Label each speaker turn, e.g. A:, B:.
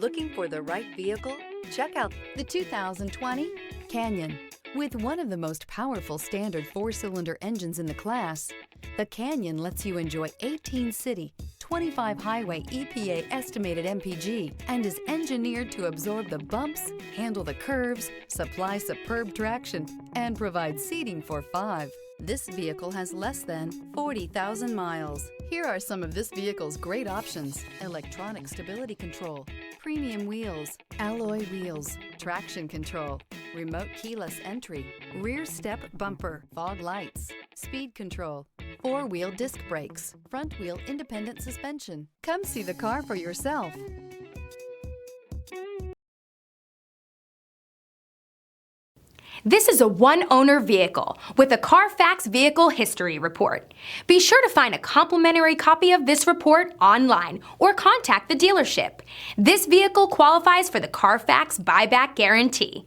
A: Looking for the right vehicle? Check out the 2020 Canyon. With one of the most powerful standard 4-cylinder engines in the class, the Canyon lets you enjoy 18 city, 25 highway EPA estimated MPG and is engineered to absorb the bumps, handle the curves, supply superb traction, and provide seating for 5. This vehicle has less than 40,000 miles. Here are some of this vehicle's great options: electronic stability control, premium wheels, alloy wheels, traction control, remote keyless entry, rear step bumper, fog lights, speed control, 4-wheel disc brakes, front wheel independent suspension. Come see the car for yourself.
B: This is a one-owner vehicle with a CARFAX Vehicle History Report. Be sure to find a complimentary copy of this report online or contact the dealership. This vehicle qualifies for the CARFAX Buyback Guarantee.